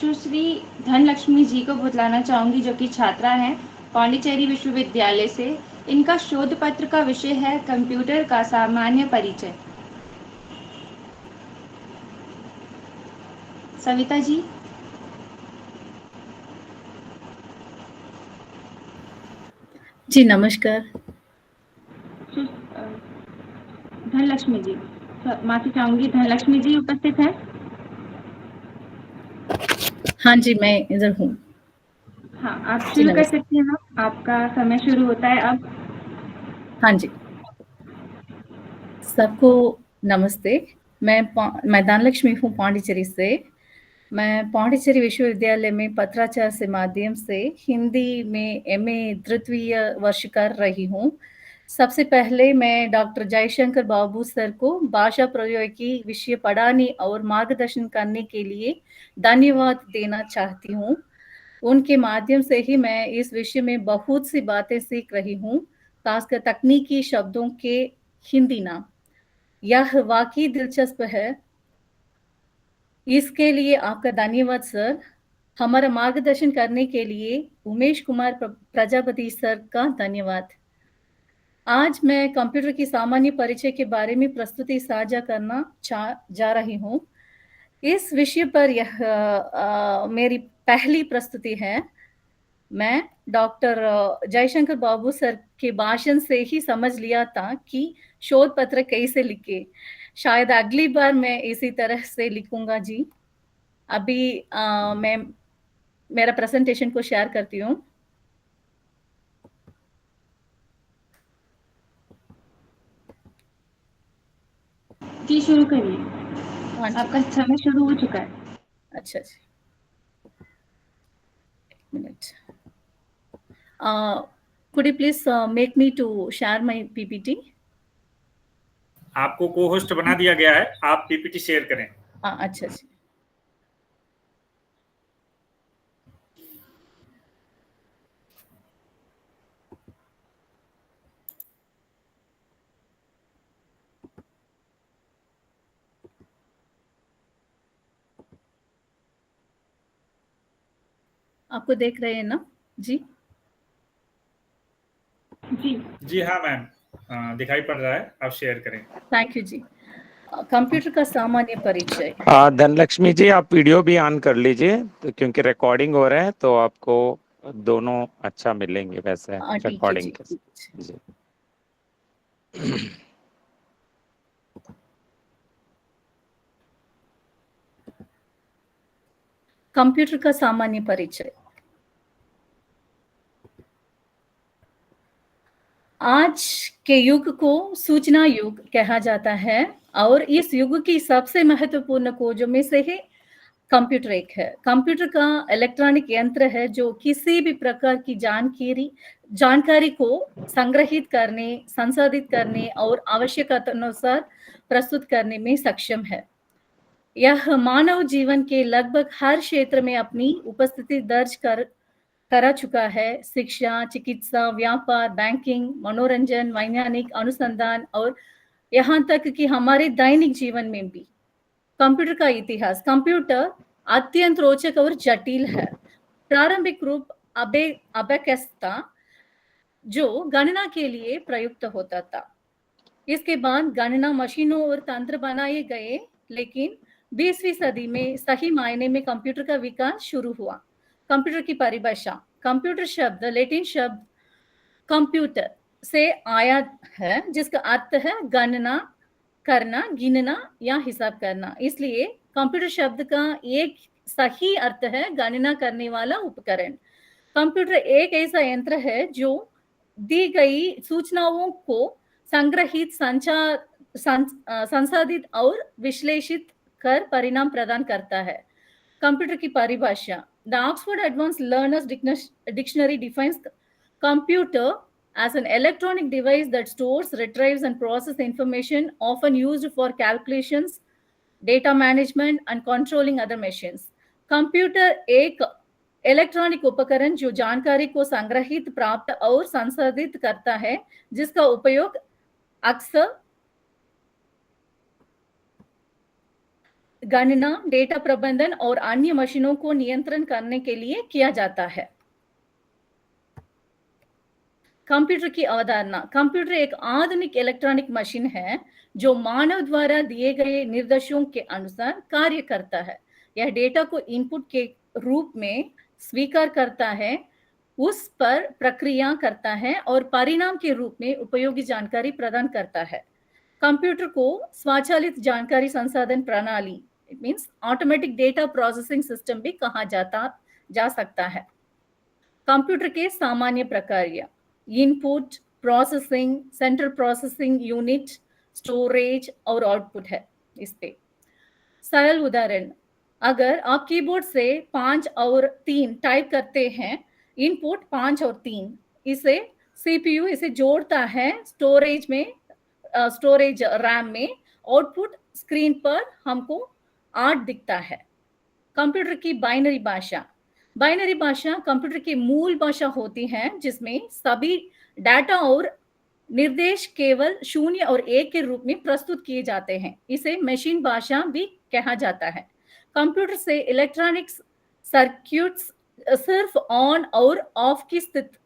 सुश्री धनलक्ष्मी जी को बुलाना चाहूंगी, जो कि छात्रा हैं पांडिचेरी विश्वविद्यालय से। इनका शोध पत्र का विषय है कंप्यूटर का सामान्य परिचय। सविता जी। जी नमस्कार। धनलक्ष्मी जी, माफी चाहूंगी, धनलक्ष्मी जी उपस्थित है? हाँ जी, मैं इधर हूँ। हाँ, आप शुरू कर सकती हैं। आपका समय शुरू होता है अब। हाँ जी, सबको नमस्ते। मैं धनलक्ष्मी हूँ पांडिचेरी से। मैं पांडिचेरी विश्वविद्यालय में पत्राचार से माध्यम से हिंदी में एमए तृतीय वर्ष कर रही हूँ। सबसे पहले मैं डॉक्टर जयशंकर बाबू सर को भाषा प्रौद्योगिकी विषय पढ़ाने और मार्गदर्शन करने के लिए धन्यवाद देना चाहती हूँ। उनके माध्यम से ही मैं इस विषय में बहुत सी बातें सीख रही हूँ, खासकर तकनीकी शब्दों के हिंदी नाम। यह वाकई दिलचस्प है। इसके लिए आपका धन्यवाद सर। हमारा मार्गदर्शन करने के लिए उमेश कुमार प्रजापति सर का धन्यवाद। आज मैं कंप्यूटर की सामान्य परिचय के बारे में प्रस्तुति साझा करना जा रही हूँ। इस विषय पर यह मेरी पहली प्रस्तुति है। मैं डॉक्टर जयशंकर बाबू सर के भाषण से ही समझ लिया था कि शोध पत्र कैसे लिखे। शायद अगली बार मैं इसी तरह से लिखूंगा जी। अभी मैं मेरा प्रेजेंटेशन को शेयर करती हूँ। जी शुरू करिए, आपका अच्छा समय शुरू हो चुका है। अच्छा जी, minute. could you please make me to share my PPT? आपको को होस्ट बना दिया गया है, आप पीपीटी शेयर करें। अच्छा जी। आपको देख रहे हैं ना जी? जी हाँ मैम, दिखाई पड़ रहा है, आप शेयर करें। Thank you ji. कंप्यूटर का सामान्य परिचय। धनलक्ष्मी जी, आप वीडियो भी ऑन कर लीजिए, तो क्योंकि रिकॉर्डिंग हो रहा है तो आपको दोनों अच्छा मिलेंगे वैसे रिकॉर्डिंग के। जी कंप्यूटर का सामान्य परिचय। आज के युग को सूचना युग कहा जाता है और इस युग की सबसे महत्वपूर्ण खोजों में से ही कंप्यूटर एक है। कंप्यूटर का इलेक्ट्रॉनिक यंत्र है जो किसी भी प्रकार की जानकारी को संग्रहित करने, संसाधित करने और आवश्यकता अनुसार प्रस्तुत करने में सक्षम है। यह मानव जीवन के लगभग हर क्षेत्र में अपनी उपस्थिति दर्ज करा चुका है। शिक्षा, चिकित्सा, व्यापार, बैंकिंग, मनोरंजन, वैज्ञानिक अनुसंधान और यहाँ तक कि हमारे दैनिक जीवन में भी। कंप्यूटर का इतिहास। कंप्यूटर अत्यंत रोचक और जटिल है। प्रारंभिक रूप अबेकस था, जो गणना के लिए प्रयुक्त होता था। इसके बाद गणना मशीनों और तंत्र बनाए गए, लेकिन 20वीं सदी में सही मायने में कंप्यूटर का विकास शुरू हुआ। कंप्यूटर की परिभाषा। कंप्यूटर शब्द लैटिन शब्द कंप्यूटर से आया है, जिसका अर्थ है गणना करना, गिनना या हिसाब करना। इसलिए कंप्यूटर शब्द का एक सही अर्थ है गणना करने वाला उपकरण। कंप्यूटर एक ऐसा यंत्र है जो दी गई सूचनाओं को संग्रहित, संसाधित और विश्लेषित कर परिणाम प्रदान करता है। कंप्यूटर की परिभाषा। The Oxford advance learners dictionary defines computer as an electronic device that stores, retrieves, and processes information often used for calculations, data management, and controlling other machines. Computer एक इलेक्ट्रॉनिक उपकरण जो जानकारी को संग्रहित, प्राप्त और संसाधित करता है, जिसका उपयोग गणना, डेटा प्रबंधन और अन्य मशीनों को नियंत्रण करने के लिए किया जाता है। कंप्यूटर की अवधारणा। कंप्यूटर एक आधुनिक इलेक्ट्रॉनिक मशीन है जो मानव द्वारा दिए गए निर्देशों के अनुसार कार्य करता है। यह डेटा को इनपुट के रूप में स्वीकार करता है, उस पर प्रक्रिया करता है और परिणाम के रूप में उपयोगी जानकारी प्रदान करता है। कंप्यूटर को स्वचालित जानकारी संसाधन प्रणाली, it means automatic data processing system भी कहा जा सकता है। कंप्यूटर के सामान्य प्रकार: input, processing, central processing unit, storage और आउटपुट है इस पे। सरल उदाहरण: अगर आप कीबोर्ड से 5 और 3 टाइप करते हैं, इनपुट 5 और 3, इसे सीपीयू इसे जोड़ता है स्टोरेज में, स्टोरेज रैम में, आउटपुट स्क्रीन पर हमको 8 दिखता है। कंप्यूटर की बाइनरी भाषा। बाइनरी भाषा कंप्यूटर की मूल भाषा होती है जिसमें सभी डाटा और निर्देश केवल 0 और 1 के रूप में प्रस्तुत किए जाते हैं। इसे मशीन भाषा भी कहा जाता है। कंप्यूटर से इलेक्ट्रॉनिक्स सर्किट्स सिर्फ ऑन और ऑफ की स्थिति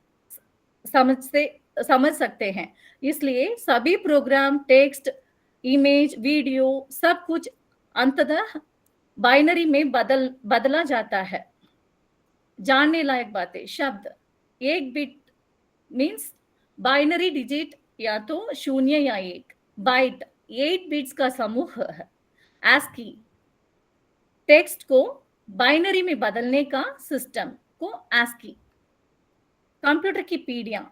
समझ सकते हैं, इसलिए सभी प्रोग्राम, टेक्स्ट, इमेज, वीडियो सब कुछ अंततः बाइनरी में बदला जाता है। जानने लायक बातें। शब्द: एक बिट मीन्स बाइनरी डिजिट, या तो 0 या 1। बाइट 8 बिट्स का समूह है। ASCII टेक्स्ट को बाइनरी में बदलने का सिस्टम को ASCII। कंप्यूटर की पीढ़ियां।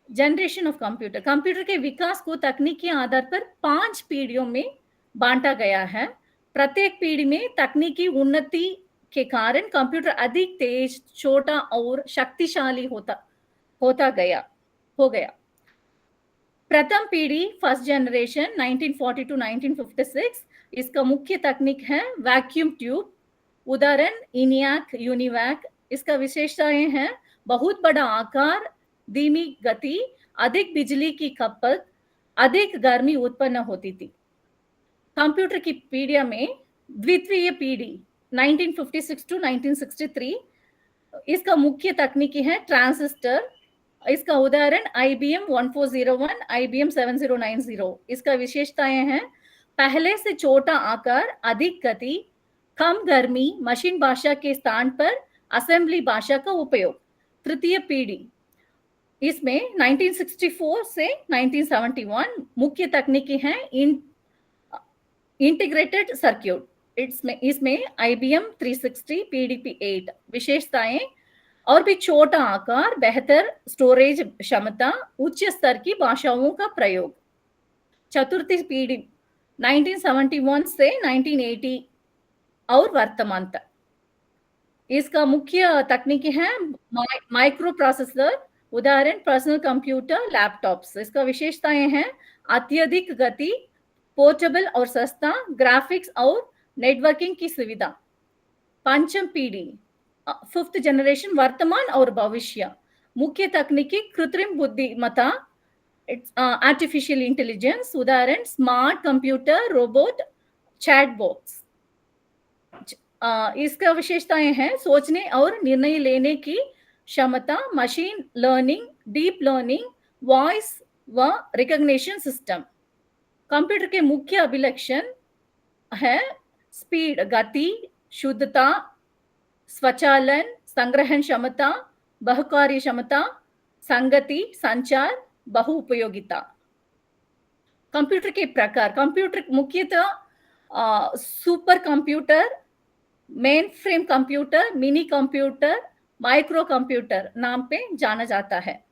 Generation of computer. कंप्यूटर के विकास को तकनीकी आधार पर 5 पीढ़ियों में बांटा गया है। प्रत्येक पीढ़ी में तकनीकी उन्नति के कारण कंप्यूटर अधिक तेज, छोटा और शक्तिशाली हो गया। प्रथम पीढ़ी, फर्स्ट जनरेशन 1940 to 1956, इसका मुख्य तकनीक है वैक्यूम ट्यूब। उदाहरण ENIAC, UNIVAC। इसका विशेषताएं हैं बहुत बड़ा आकार, धीमी गति, अधिक बिजली की खपत, अधिक गर्मी उत्पन्न होती थी। कंप्यूटर की पीढ़ियों में द्वितीय पीढ़ी 1956 to 1963, इसका मुख्य तकनीकी है ट्रांजिस्टर। इसका उदाहरण IBM 1401, IBM 7090। इसका विशेषताएं हैं पहले से छोटा आकार, अधिक गति, कम गर्मी, मशीन भाषा के स्थान पर असेंबली भाषा का उपयोग। तृतीय पीढ़ी, इसमें 1964 से 1971 मुख्य तकनीकी हैं इंटीग्रेटेड सर्किट। इसमें IBM 360, PDP-8। विशेषताएं और भी छोटा आकार, बेहतर स्टोरेज क्षमता, उच्च स्तर की भाषाओं का प्रयोग। चतुर्थी पीढ़ी 1971 से 1980 और वर्तमान तक। इसका मुख्य तकनीकी है माइक्रो प्रोसेसर। उदाहरण पर्सनल कंप्यूटर, लैपटॉप्स। इसका विशेषताएं हैं अत्यधिक गति, पोर्टेबल और सस्ता, ग्राफिक्स और नेटवर्किंग की सुविधा। पंचम पीढ़ी, 5th जनरेशन, वर्तमान और भविष्य। मुख्य तकनीकी कृत्रिम बुद्धिमत्ता, आर्टिफिशियल इंटेलिजेंस। उदाहरण स्मार्ट कंप्यूटर, रोबोट, चैटबॉट्स। इसका विशेषताएं हैं सोचने और निर्णय लेने की क्षमता, machine learning, deep learning, voice व रिकॉग्निशन सिस्टम। कंप्यूटर के मुख्य अभिलक्षण है स्पीड, गति, शुद्धता, स्वचालन, संग्रहण क्षमता, बहुकार्य क्षमता, संगति, संचार, बहुउपयोगिता। कंप्यूटर के प्रकार। कंप्यूटर मुख्यतः super computer, main frame computer, mini computer, micro computer नाम पे जाना जाता है।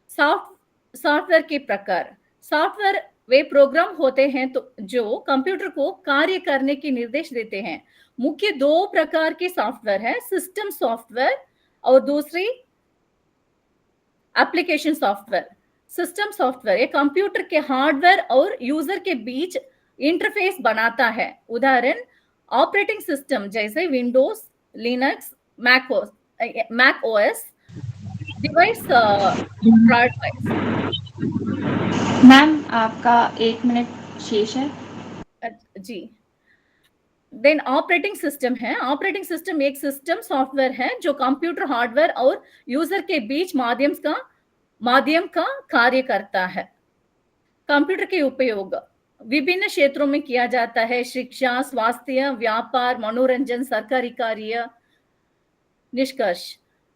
सॉफ्टवेयर के प्रकार। सॉफ्टवेयर वे प्रोग्राम होते हैं तो जो कंप्यूटर को कार्य करने के निर्देश देते हैं। मुख्य 2 प्रकार के सॉफ्टवेयर है, सिस्टम सॉफ्टवेयर और दूसरी एप्लीकेशन सॉफ्टवेयर। सिस्टम सॉफ्टवेयर एक कंप्यूटर के हार्डवेयर और यूजर के बीच इंटरफेस बनाता है। उदाहरण ऑपरेटिंग सिस्टम जैसे Windows, Linux, Mac OS. Device ma'am आपका 1 मिनट शेष है। जी, देन ऑपरेटिंग सिस्टम है। ऑपरेटिंग सिस्टम एक सिस्टम सॉफ्टवेयर है जो कंप्यूटर हार्डवेयर और यूजर के बीच माध्यम का कार्य करता है। कंप्यूटर के उपयोग विभिन्न क्षेत्रों में किया जाता है। शिक्षा, स्वास्थ्य, व्यापार, मनोरंजन, सरकारी कार्य। निष्कर्ष,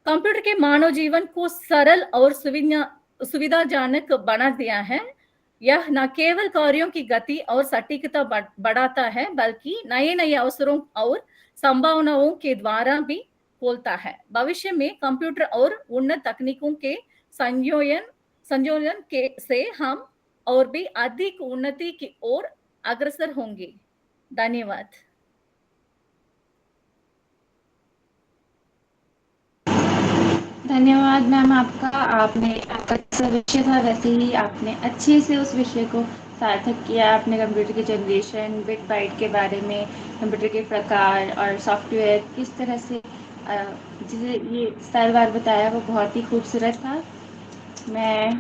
कंप्यूटर के मानव जीवन को सरल और सुविधाजनक बना दिया है। यह न केवल कार्यों की गति और सटीकता बढ़ाता है, बल्कि नए नए अवसरों और संभावनाओं के द्वारा भी खोलता है। भविष्य में कंप्यूटर और उन्नत तकनीकों के संयोजन से हम और भी अधिक उन्नति की ओर अग्रसर होंगे। धन्यवाद। धन्यवाद मैम आपका। आपका विषय था, वैसे ही आपने अच्छे से उस विषय को सार्थक किया। आपने कंप्यूटर की जनरेशन, बिट बाइट के बारे में, कंप्यूटर के प्रकार और सॉफ्टवेयर किस तरह से जिसे ये स्टाइलवार बताया, वो बहुत ही खूबसूरत था। मैं